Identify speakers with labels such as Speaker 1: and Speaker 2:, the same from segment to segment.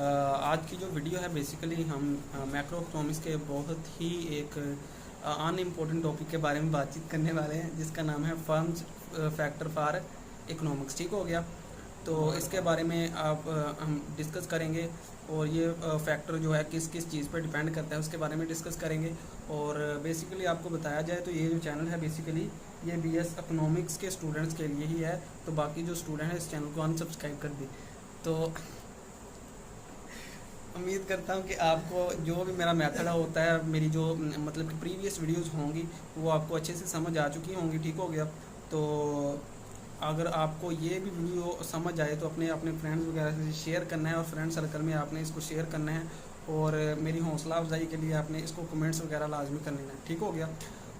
Speaker 1: आज की जो वीडियो है बेसिकली हम मैक्रो इकोनॉमिक्स के बहुत ही एक अनइम्पोर्टेंट टॉपिक के बारे में बातचीत करने वाले हैं, जिसका नाम है फर्म्स फैक्टर फॉर इकोनॉमिक्स। ठीक हो गया। तो इसके बारे में हम डिस्कस करेंगे और ये फैक्टर जो है किस किस चीज़ पर डिपेंड करता है उसके बारे में डिस्कस करेंगे। और बेसिकली आपको बताया जाए तो ये जो चैनल है बेसिकली ये बीएस इकोनॉमिक्स के स्टूडेंट्स के लिए ही है। तो बाकी जो स्टूडेंट है इस चैनल को अनसब्सक्राइब कर दी। तो उम्मीद करता हूँ कि आपको जो भी मेरा मेथड होता है, मेरी जो मतलब कि प्रीवियस वीडियोस होंगी वो आपको अच्छे से समझ आ चुकी होंगी। ठीक हो गया। तो अगर आपको ये भी वीडियो समझ आए तो अपने अपने फ्रेंड्स वगैरह से शेयर करना है और फ्रेंड सर्कल में आपने इसको शेयर करना है। और मेरी हौसला अफजाई के लिए आपने इसको कमेंट्स वगैरह लाजमी करने हैं। ठीक हो गया।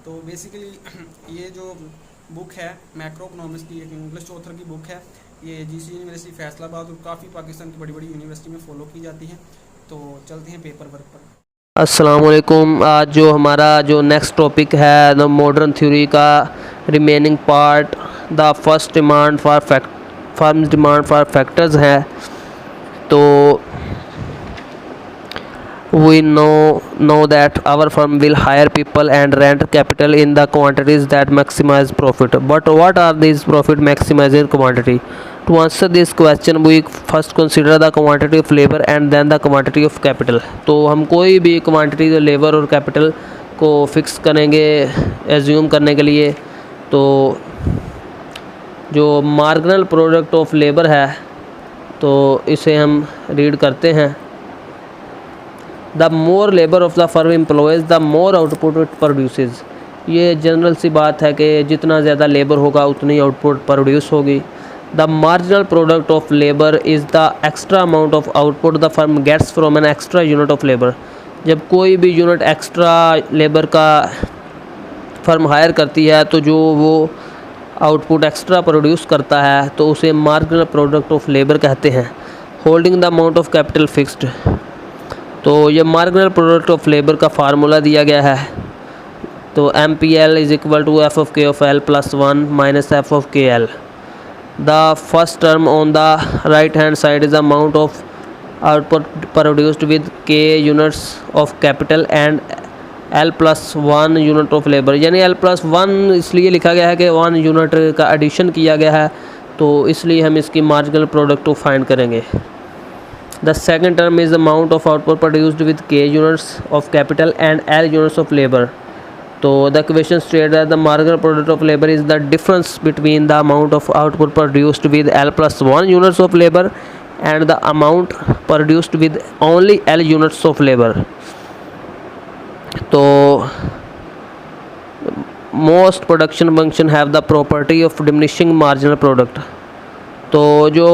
Speaker 1: तो बेसिकली ये जो बुक है मैक्रो इकोनॉमिक्स की, एक इंग्लिश ऑथर की बुक है। ये जीसी यूनिवर्सिटी फैसलाबाद और काफ़ी पाकिस्तान की बड़ी बड़ी यूनिवर्सिटी में फॉलो की जाती है। तो चलते हैं पेपर वर्क पर।
Speaker 2: अस्सलाम वालेकुम। आज जो हमारा जो नेक्स्ट टॉपिक है द मॉडर्न थ्योरी का remaining part, the first demand for firms demand for factors है। तो we know that our firm will hire people and rent capital in the quantities that maximize profit, but what are these profit maximizing quantity? To answer this question we first consider the quantity of labor and then the quantity of capital। तो हम कोई भी quantity labour और capital को fix करेंगे assume करने के लिए। तो जो मार्जिनल प्रोडक्ट ऑफ लेबर है तो इसे हम रीड करते हैं। The more labour of the firm employs the more output it produces. ये जनरल सी बात है कि जितना ज़्यादा लेबर होगा उतनी आउटपुट प्रोड्यूस होगी। The marginal product of labour is the extra amount of output the firm gets from an extra unit of labour. जब कोई भी यूनिट एक्स्ट्रा लेबर का फर्म हायर करती है तो जो वो आउटपुट एक्स्ट्रा प्रोड्यूस करता है तो उसे मार्जिनल प्रोडक्ट ऑफ लेबर कहते हैं। Holding the amount of capital fixed. तो ये मार्जिनल प्रोडक्ट ऑफ लेबर का फार्मूला दिया गया है। तो M P L is equal to F of K of L plus 1 minus F of K L. The first term on the right hand side is amount of output produced with K units of capital and L plus 1 unit of labour. यानी L plus 1 इसलिए लिखा गया है कि 1 unit का addition किया गया है, तो इसलिए हम इसकी मार्जिनल प्रोडक्ट को फाइंड करेंगे। The second term is the amount of output produced with K units of capital and L units of labor. So the equation states that the marginal product of labor is the difference between the amount of output produced with L plus 1 units of labor and the amount produced with only L units of labor. So most production function have the property of diminishing marginal product. तो जो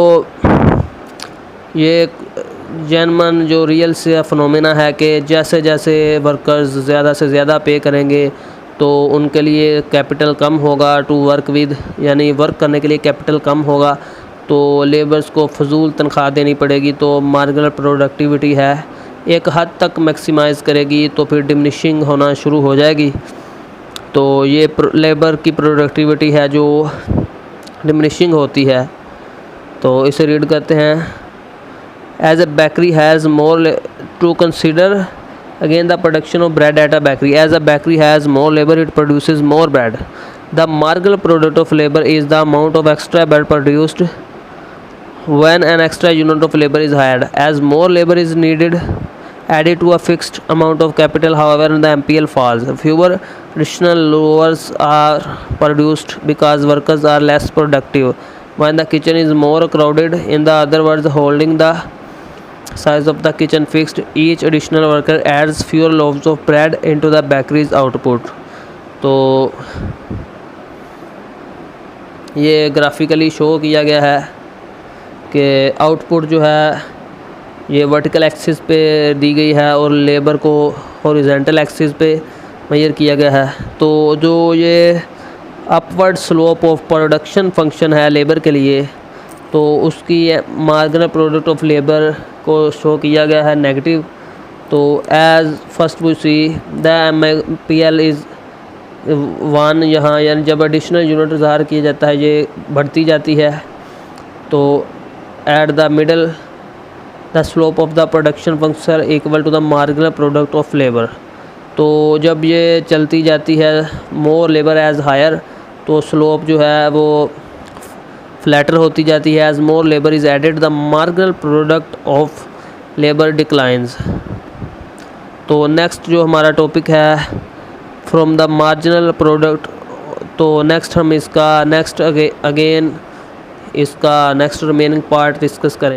Speaker 2: ये जनमन जो real से phenomena है कि जैसे जैसे workers ज़्यादा से ज़्यादा पे करेंगे तो उनके लिए कैपिटल कम होगा टू वर्क विद, यानी वर्क करने के लिए कैपिटल कम होगा तो लेबर्स को फजूल तनख्वाह देनी पड़ेगी। तो मार्जिनल प्रोडक्टिविटी है एक हद तक मैक्सिमाइज़ करेगी तो फिर डिमिनिशिंग होना शुरू हो जाएगी। तो ये लेबर की प्रोडक्टिविटी है जो डिमिनिशिंग होती है। तो इसे रीड करते हैं। As a bakery has more to consider again the production of bread at a bakery. As a bakery has more labor, it produces more bread. The marginal product of labor is the amount of extra bread produced when an extra unit of labor is hired. As more labor is needed added to a fixed amount of capital, however the MPL falls. Fewer additional loaves are produced because workers are less productive. When the kitchen is more crowded, in the other words holding the size of the kitchen fixed, each additional worker adds fewer loaves of bread into the bakery's output. तो ये graphically show किया गया है कि output जो है ये vertical axis पे दी गई है और लेबर को हॉरिजॉन्टल एक्सिस पे मेजर किया गया है। तो जो ये upward slope of production function है लेबर के लिए तो उसकी मार्जिनल प्रोडक्ट ऑफ लेबर को शो किया गया है नेगेटिव। तो as first we see the MPL is 1, यहाँ यानी जब एडिशनल यूनिट ज़ाहिर किया जाता है ये बढ़ती जाती है। तो at the middle the slope of the production function equal to the marginal product of labour. तो जब ये चलती जाती है मोर लेबर एज हायर, तो स्लोप जो है वो फ्लैटर होती जाती है। As more labour is added the marginal product of labour declines. तो नेक्स्ट जो हमारा टॉपिक है फ्रॉम द मार्जिनल प्रोडक्ट, तो नेक्स्ट हम इसका नेक्स्ट अगेन इसका नेक्स्ट रिमेनिंग पार्ट डिस्कस करें।